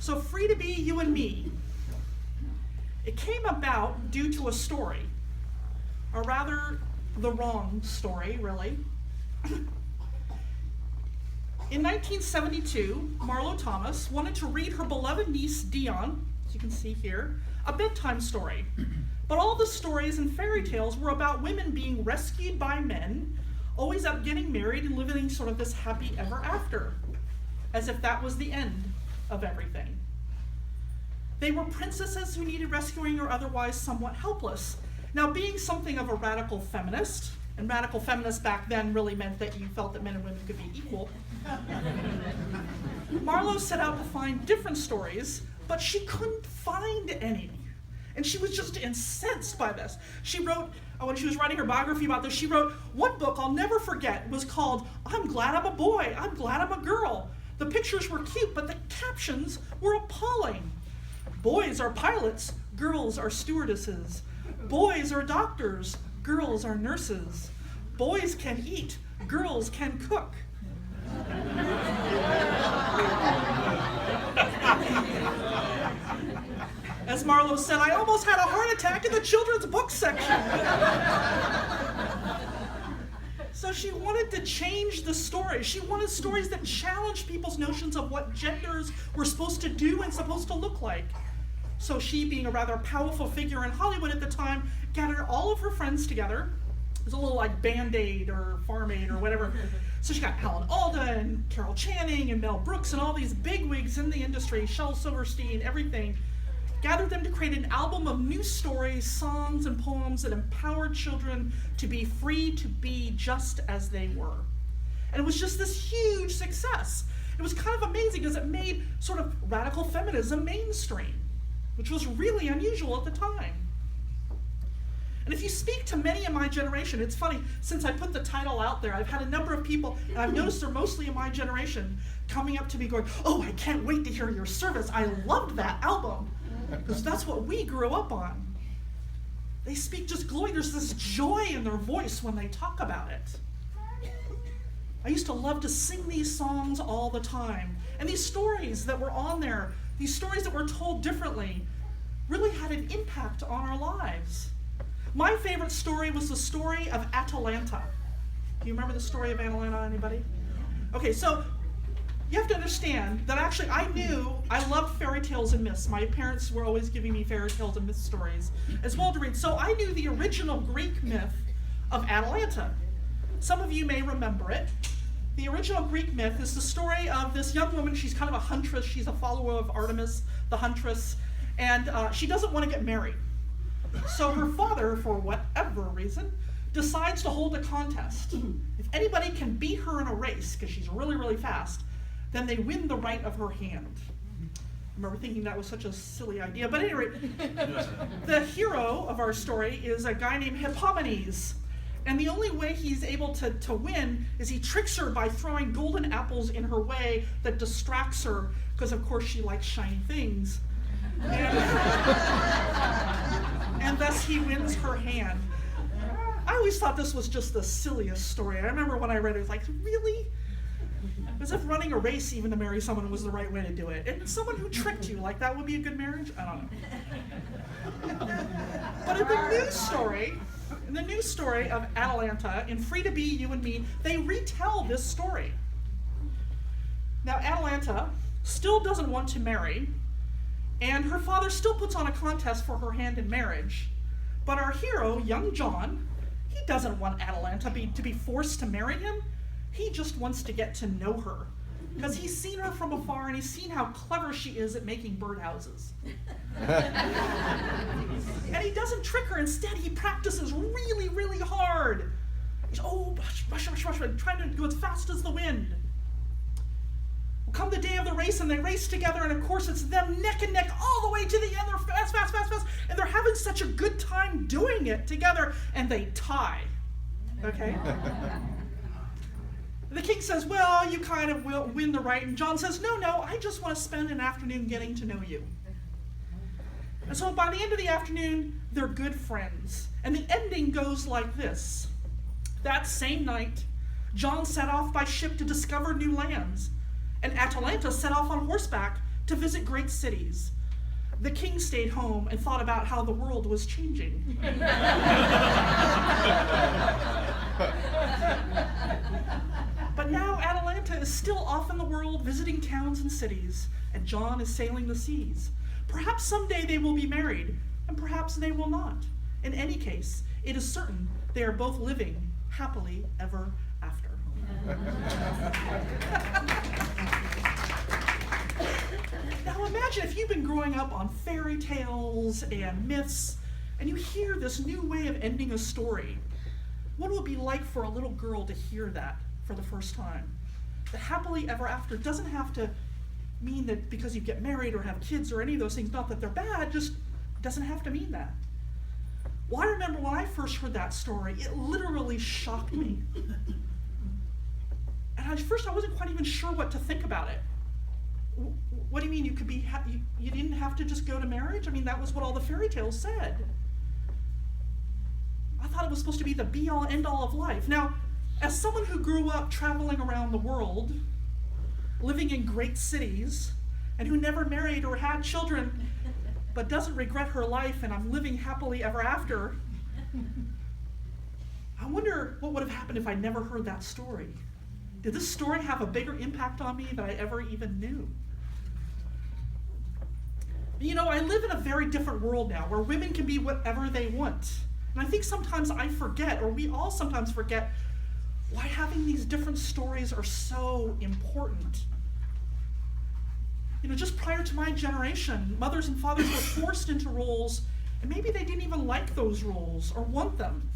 So Free to Be You and Me. It came about due to a story, or rather the wrong story, really. In 1972, Marlo Thomas wanted to read her beloved niece, Dion, as you can see here, a bedtime story. But all the stories and fairy tales were about women being rescued by men, always up getting married and living sort of this happy ever after, as if that was the end of everything. They were princesses who needed rescuing or otherwise somewhat helpless. Now, being something of a radical feminist, and radical feminists back then really meant that you felt that men and women could be equal, Marlo set out to find different stories, but she couldn't find any. And she was just incensed by this. She wrote, when she was writing her biography about this, she wrote, "One book I'll never forget was called, 'I'm Glad I'm a Boy, I'm Glad I'm a Girl.' The pictures were cute, but the captions were appalling. Boys are pilots, girls are stewardesses. Boys are doctors, girls are nurses. Boys can eat, girls can cook." As Marlo said, "I almost had a heart attack in the children's book section." So she wanted to change the story. She wanted stories that challenged people's notions of what genders were supposed to do and supposed to look like. So she, being a rather powerful figure in Hollywood at the time, gathered all of her friends together. It was a little like Band-Aid or Farm Aid or whatever. So she got Alan Alda and Carol Channing and Mel Brooks and all these bigwigs in the industry, Shel Silverstein, everything, gathered them to create an album of new stories, songs, and poems that empowered children to be free to be just as they were. And it was just this huge success. It was kind of amazing because it made sort of radical feminism mainstream, which was really unusual at the time. And if you speak to many in my generation, it's funny, since I put the title out there, I've had a number of people, and I've noticed they're mostly in my generation, coming up to me going, "Oh, I can't wait to hear your service. I loved that album." Because that's what we grew up on. They speak just glowing. There's this joy in their voice when they talk about it. I used to love to sing these songs all the time. And these stories that were on there, these stories that were told differently, really had an impact on our lives. My favorite story was the story of Atalanta. Do you remember the story of Atalanta, anybody? Okay, so you have to understand that actually I loved fairy tales and myths. My parents were always giving me fairy tales and myth stories as well to read. So I knew the original Greek myth of Atalanta. Some of you may remember it. The original Greek myth is the story of this young woman. She's kind of a huntress. She's a follower of Artemis, the huntress, and she doesn't want to get married. So her father, for whatever reason, decides to hold a contest. If anybody can beat her in a race, because she's really, really fast, then they win the right of her hand. I remember thinking that was such a silly idea. But at any rate, the hero of our story is a guy named Hippomenes. And the only way he's able to win is he tricks her by throwing golden apples in her way that distracts her, because of course she likes shiny things. And thus he wins her hand. I always thought this was just the silliest story. I remember when I read it, I was like, really? As if running a race even to marry someone was the right way to do it. And someone who tricked you, like that would be a good marriage? I don't know. But in the new story of Atalanta, in Free to Be You and Me, they retell this story. Now Atalanta still doesn't want to marry, and her father still puts on a contest for her hand in marriage. But our hero, young John, he doesn't want Atalanta to be forced to marry him. He just wants to get to know her, because he's seen her from afar and he's seen how clever she is at making birdhouses. And he doesn't trick her. Instead, he practices really, really hard. He's, rush, trying to go as fast as the wind. Well, come the day of the race, and they race together, and of course it's them neck and neck all the way to the end. They're fast, and they're having such a good time doing it together, and they tie. Okay? The king says, well, you kind of will win the right. And John says, no, I just want to spend an afternoon getting to know you. And so by the end of the afternoon, they're good friends. And the ending goes like this. That same night, John set off by ship to discover new lands, and Atalanta set off on horseback to visit great cities. The king stayed home and thought about how the world was changing. But now Atalanta is still off in the world visiting towns and cities, and John is sailing the seas. Perhaps someday they will be married, and perhaps they will not. In any case, it is certain they are both living happily ever after. Now imagine if you've been growing up on fairy tales and myths, and you hear this new way of ending a story. What would it be like for a little girl to hear that for the first time? The happily ever after doesn't have to mean that because you get married or have kids or any of those things, not that they're bad, just doesn't have to mean that. Well, I remember when I first heard that story, it literally shocked me. And at first I wasn't quite even sure what to think about it. What do you mean you could be happy? You didn't have to just go to marriage? I mean, that was what all the fairy tales said. I thought it was supposed to be the be-all, end-all of life. Now, as someone who grew up traveling around the world, living in great cities, and who never married or had children, but doesn't regret her life, and I'm living happily ever after, I wonder what would have happened if I never heard that story. Did this story have a bigger impact on me than I ever even knew? You know, I live in a very different world now, where women can be whatever they want. And I think sometimes I forget, or we all sometimes forget, why having these different stories are so important. You know, just prior to my generation, mothers and fathers were forced into roles, and maybe they didn't even like those roles or want them,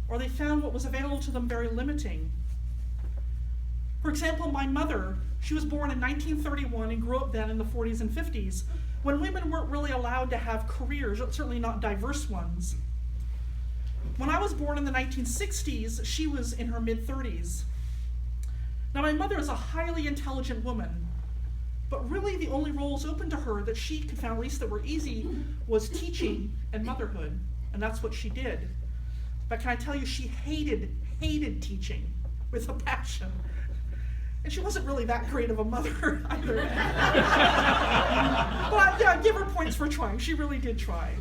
or they found what was available to them very limiting. For example, my mother, she was born in 1931 and grew up then in the 40s and 50s, when women weren't really allowed to have careers, certainly not diverse ones. When I was born in the 1960s, she was in her mid-30s. Now, my mother is a highly intelligent woman, but really the only roles open to her that she could find, at least that were easy, was teaching and motherhood, and that's what she did. But can I tell you, she hated teaching with a passion. And she wasn't really that great of a mother either. But yeah, give her points for trying. She really did try.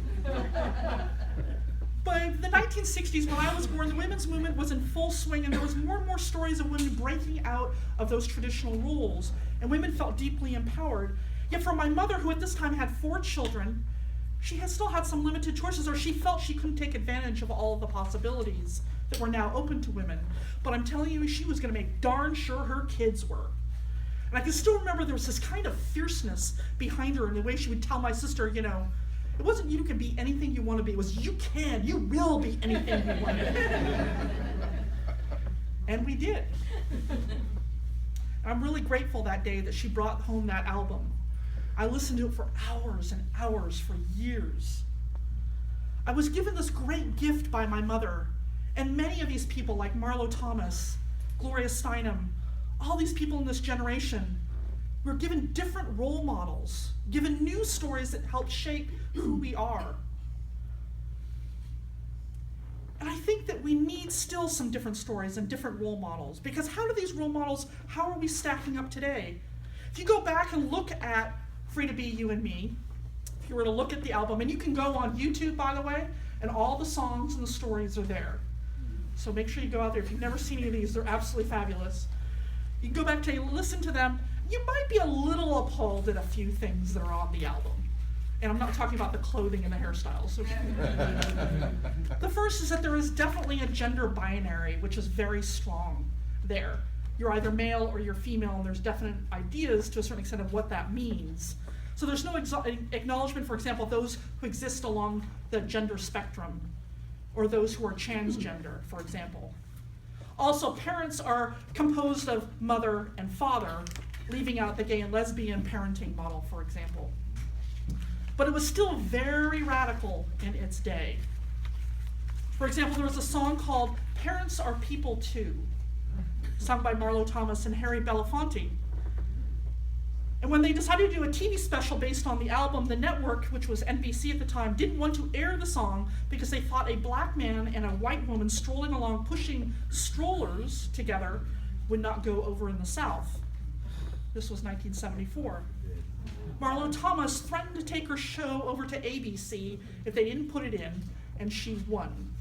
But in the 1960s, when I was born, the women's movement was in full swing, and there was more and more stories of women breaking out of those traditional roles, and women felt deeply empowered. Yet for my mother, who at this time had 4 children, she still had some limited choices, or she felt she couldn't take advantage of all of the possibilities that were now open to women. But I'm telling you, she was going to make darn sure her kids were. And I can still remember there was this kind of fierceness behind her in the way she would tell my sister, you know, it wasn't you can be anything you want to be, it was you will be anything you want to be. And we did. I'm really grateful that day that she brought home that album. I listened to it for hours and hours for years. I was given this great gift by my mother, and many of these people like Marlo Thomas, Gloria Steinem, all these people in this generation were given different role models, given new stories that helped shape who we are. And I think that we need still some different stories and different role models, because how are we stacking up today? If you go back and look at Free to Be You and Me, if you were to look at the album, and you can go on YouTube, by the way, and all the songs and the stories are there. So make sure you go out there. If you've never seen any of these, they're absolutely fabulous. You can go back to listen to them. You might be a little appalled at a few things that are on the album. And I'm not talking about the clothing and the hairstyles. Okay? The first is that there is definitely a gender binary, which is very strong there. You're either male or you're female, and there's definite ideas to a certain extent of what that means. So there's no acknowledgement, for example, of those who exist along the gender spectrum, or those who are transgender, for example. Also, parents are composed of mother and father, leaving out the gay and lesbian parenting model, for example. But it was still very radical in its day. For example, there was a song called Parents Are People Too, sung by Marlo Thomas and Harry Belafonte. And when they decided to do a TV special based on the album, the network, which was NBC at the time, didn't want to air the song because they thought a black man and a white woman strolling along pushing strollers together would not go over in the South. This was 1974. Marlo Thomas threatened to take her show over to ABC if they didn't put it in, and she won.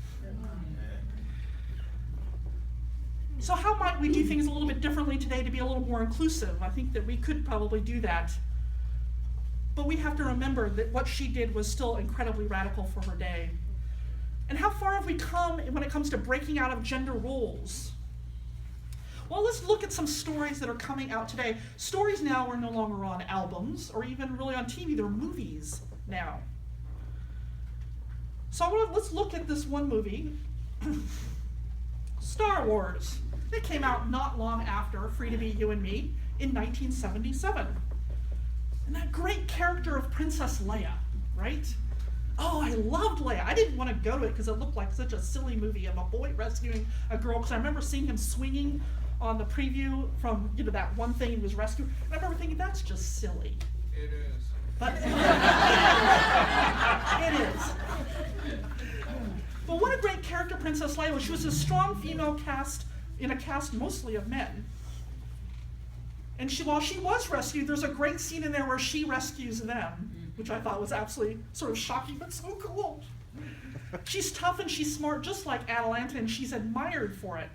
So how might we do things a little bit differently today to be a little more inclusive? I think that we could probably do that. But we have to remember that what she did was still incredibly radical for her day. And how far have we come when it comes to breaking out of gender roles? Well, let's look at some stories that are coming out today. Stories now are no longer on albums or even really on TV. They're movies now. So let's look at this one movie, Star Wars. It came out not long after Free to Be You and Me in 1977. And that great character of Princess Leia, right? Oh, I loved Leia. I didn't want to go to it because it looked like such a silly movie of a boy rescuing a girl, because I remember seeing him swinging on the preview from that one thing he was rescuing. And I remember thinking, that's just silly. It is. But it is. But what a great character Princess Leia was. She was a strong female cast in a cast mostly of men. And while she was rescued, there's a great scene in there where she rescues them, which I thought was absolutely sort of shocking, but so cool. She's tough and she's smart, just like Atalanta, and she's admired for it.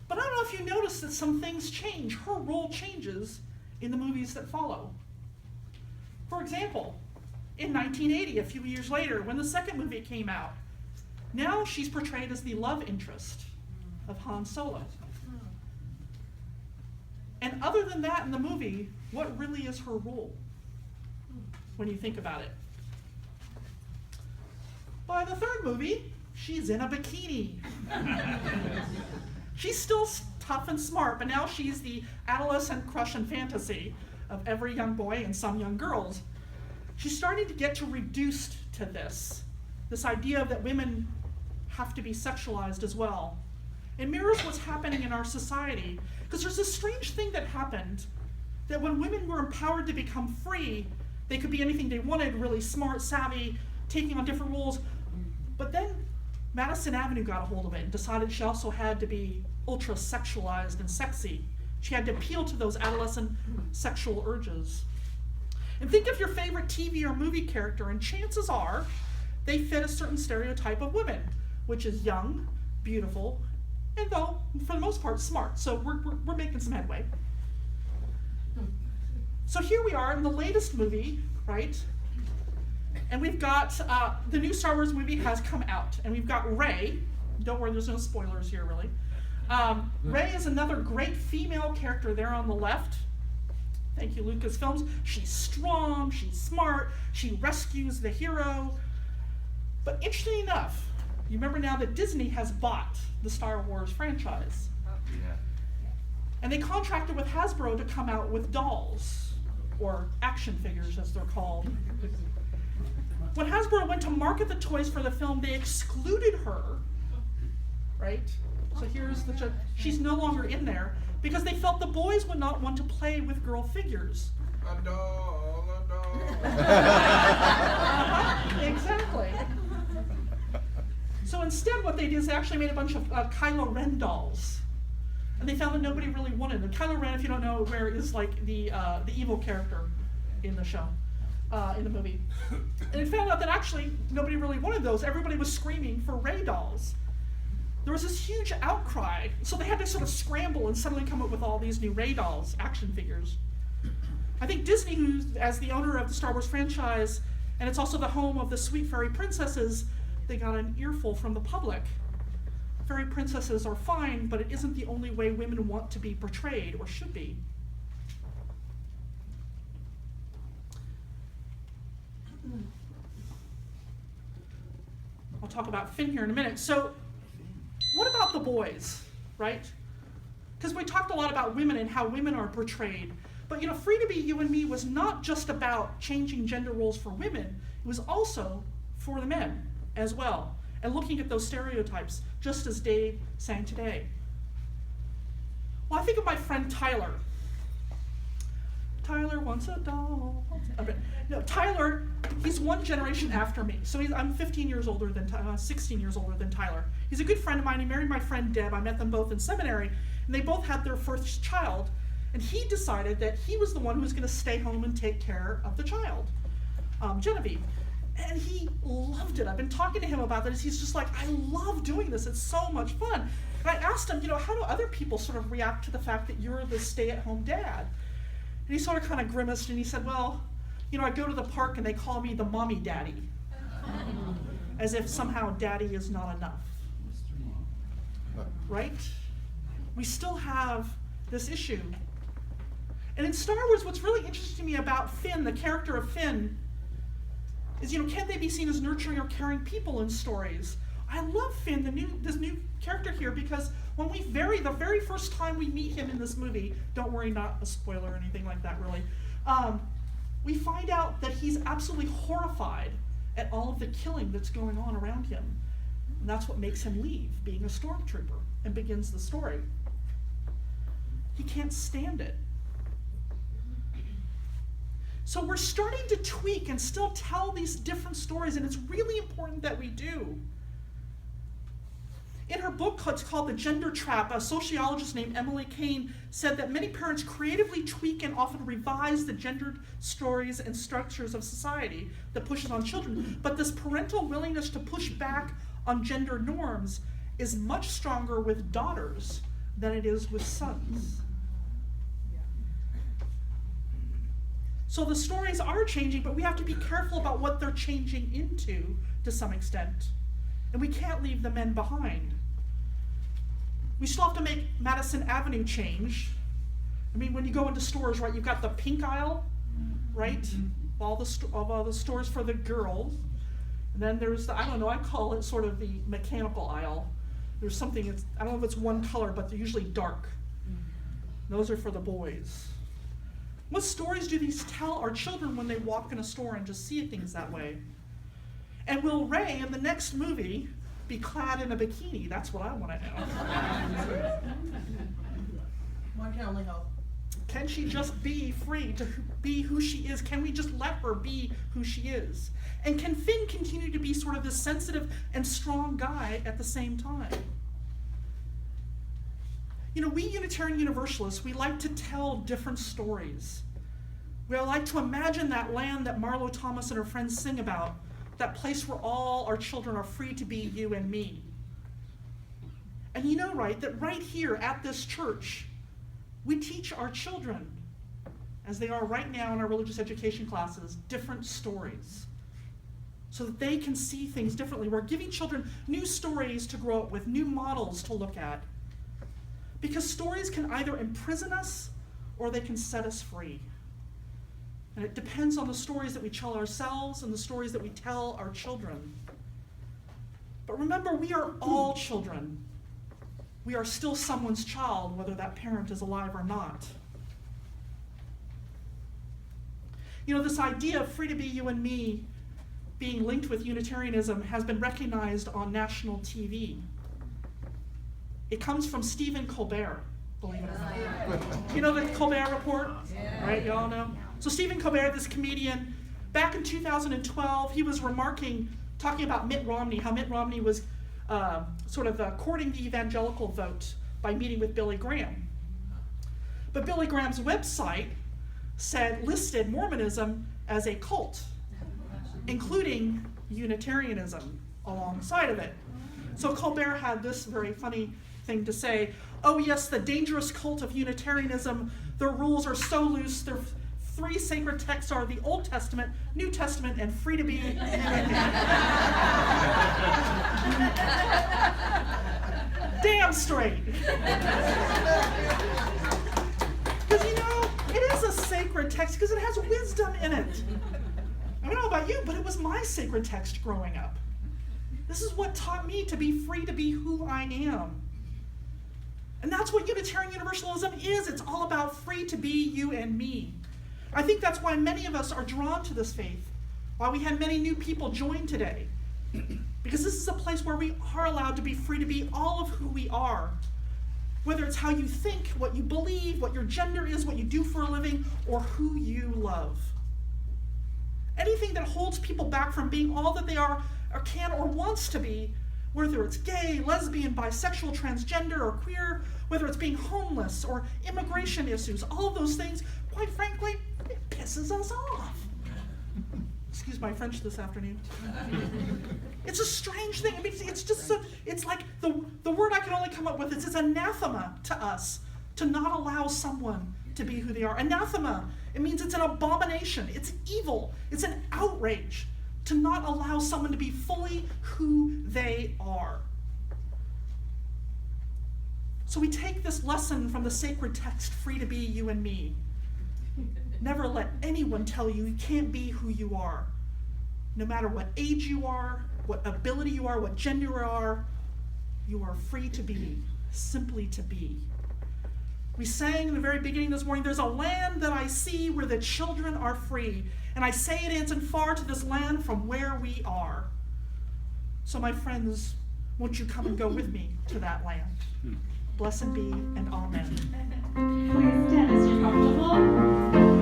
But I don't know if you notice that some things change. Her role changes in the movies that follow. For example, in 1980, a few years later, when the second movie came out, now she's portrayed as the love interest of Han Solo. And other than that in the movie, what really is her role when you think about it? By the third movie, she's in a bikini. She's still tough and smart, but now she's the adolescent crush and fantasy of every young boy and some young girls. She's starting to get reduced to this idea that women have to be sexualized as well. It mirrors what's happening in our society, because there's this strange thing that happened, that when women were empowered to become free, they could be anything they wanted, really smart, savvy, taking on different roles. But then Madison Avenue got a hold of it and decided she also had to be ultra sexualized and sexy. She had to appeal to those adolescent sexual urges. And think of your favorite TV or movie character, and chances are they fit a certain stereotype of women, which is young, beautiful, and though, for the most part, smart. So we're making some headway. So here we are in the latest movie, right? And we've got, the new Star Wars movie has come out, and we've got Rey. Don't worry, there's no spoilers here, really. Rey is another great female character there on the left. Thank you, Lucasfilms. She's strong, she's smart, she rescues the hero. But interestingly enough, you remember now that Disney has bought the Star Wars franchise. Yeah. And they contracted with Hasbro to come out with dolls, or action figures as they're called. When Hasbro went to market the toys for the film, they excluded her, right? So here's she's no longer in there, because they felt the boys would not want to play with girl figures. A doll, a doll. Exactly. So instead what they did is they actually made a bunch of Kylo Ren dolls. And they found that nobody really wanted them. Kylo Ren, if you don't know, is like the evil character in the show, in the movie. And it found out that actually nobody really wanted those. Everybody was screaming for Rey dolls. There was this huge outcry, so they had to sort of scramble and suddenly come up with all these new Rey dolls, action figures. I think Disney, who, as the owner of the Star Wars franchise, and it's also the home of the sweet fairy princesses, they got an earful from the public. Fairy princesses are fine, but it isn't the only way women want to be portrayed, or should be. I'll talk about Finn here in a minute. So, what about the boys, right? Because we talked a lot about women and how women are portrayed. But Free to Be You and Me was not just about changing gender roles for women, it was also for the men as well, and looking at those stereotypes, just as Dave sang today. Well, I think of my friend Tyler. Tyler wants a doll. No, Tyler, he's one generation after me. So I'm 15 years older than 16 years older than Tyler. He's a good friend of mine. He married my friend Deb. I met them both in seminary, and they both had their first child. And he decided that he was the one who was going to stay home and take care of the child, Genevieve. And he loved it. I've been talking to him about this. He's just like, I love doing this. It's so much fun. And I asked him, how do other people sort of react to the fact that you're the stay-at-home dad? And he sort of kind of grimaced and he said, well, I go to the park and they call me the mommy daddy. As if somehow daddy is not enough. Right? We still have this issue. And in Star Wars, what's really interesting to me about Finn, the character of Finn, is, can they be seen as nurturing or caring people in stories? I love Finn, this new character here, because when the very first time we meet him in this movie, don't worry, not a spoiler or anything like that really, we find out that he's absolutely horrified at all of the killing that's going on around him. And that's what makes him leave, being a stormtrooper, and begins the story. He can't stand it. So we're starting to tweak and still tell these different stories, and it's really important that we do. In her book, it's called The Gender Trap, a sociologist named Emily Kane said that many parents creatively tweak and often revise the gendered stories and structures of society that pushes on children. But this parental willingness to push back on gender norms is much stronger with daughters than it is with sons. So the stories are changing, but we have to be careful about what they're changing into to some extent. And we can't leave the men behind. We still have to make Madison Avenue change. I mean, when you go into stores, right, you've got the pink aisle, right? All the stores for the girls. And then there's the, I call it sort of the mechanical aisle. There's something, I don't know if it's one color, but they're usually dark. Those are for the boys. What stories do these tell our children when they walk in a store and just see things that way? And will Rey in the next movie be clad in a bikini? That's what I want to know. One can only hope. Can she just be free to be who she is? Can we just let her be who she is? And can Finn continue to be sort of this sensitive and strong guy at the same time? We Unitarian Universalists, we like to tell different stories. We like to imagine that land that Marlo Thomas and her friends sing about, that place where all our children are free to be you and me. And right, that right here at this church, we teach our children, as they are right now in our religious education classes, different stories, so that they can see things differently. We're giving children new stories to grow up with, new models to look at. Because stories can either imprison us or they can set us free. And it depends on the stories that we tell ourselves and the stories that we tell our children. But remember, we are all children. We are still someone's child, whether that parent is alive or not. This idea of free to be you and me being linked with Unitarianism has been recognized on national TV. It comes from Stephen Colbert, believe it or not. You know the Colbert Report? Yeah. Right, you all know? So Stephen Colbert, this comedian, back in 2012, he was talking about Mitt Romney, how Mitt Romney was courting the evangelical vote by meeting with Billy Graham. But Billy Graham's website listed Mormonism as a cult, including Unitarianism alongside of it. So Colbert had this very funny thing to say, oh yes, the dangerous cult of Unitarianism, their rules are so loose, their three sacred texts are the Old Testament, New Testament, and free to be. Damn straight. Because it is a sacred text because it has wisdom in it. I don't know about you, but it was my sacred text growing up. This is what taught me to be free to be who I am. And that's what Unitarian Universalism is. It's all about free to be you and me. I think that's why many of us are drawn to this faith, why we had many new people join today. Because this is a place where we are allowed to be free to be all of who we are. Whether it's how you think, what you believe, what your gender is, what you do for a living, or who you love. Anything that holds people back from being all that they are or can or wants to be, whether it's gay, lesbian, bisexual, transgender, or queer, whether it's being homeless or immigration issues, all of those things, quite frankly, it pisses us off. Excuse my French this afternoon. It's a strange thing. I mean, it's just so, it's like the word I can only come up with is it's anathema to us to not allow someone to be who they are. Anathema, it means it's an abomination. It's evil. It's an outrage to not allow someone to be fully who they are. So we take this lesson from the sacred text, free to be you and me. Never let anyone tell you you can't be who you are. No matter what age you are, what ability you are, what gender you are free to be, simply to be. We sang in the very beginning this morning, there's a land that I see where the children are free. And I say it isn't far to this land from where we are. So my friends, won't you come and go with me to that land? Blessed be and amen. Please stand as you're comfortable.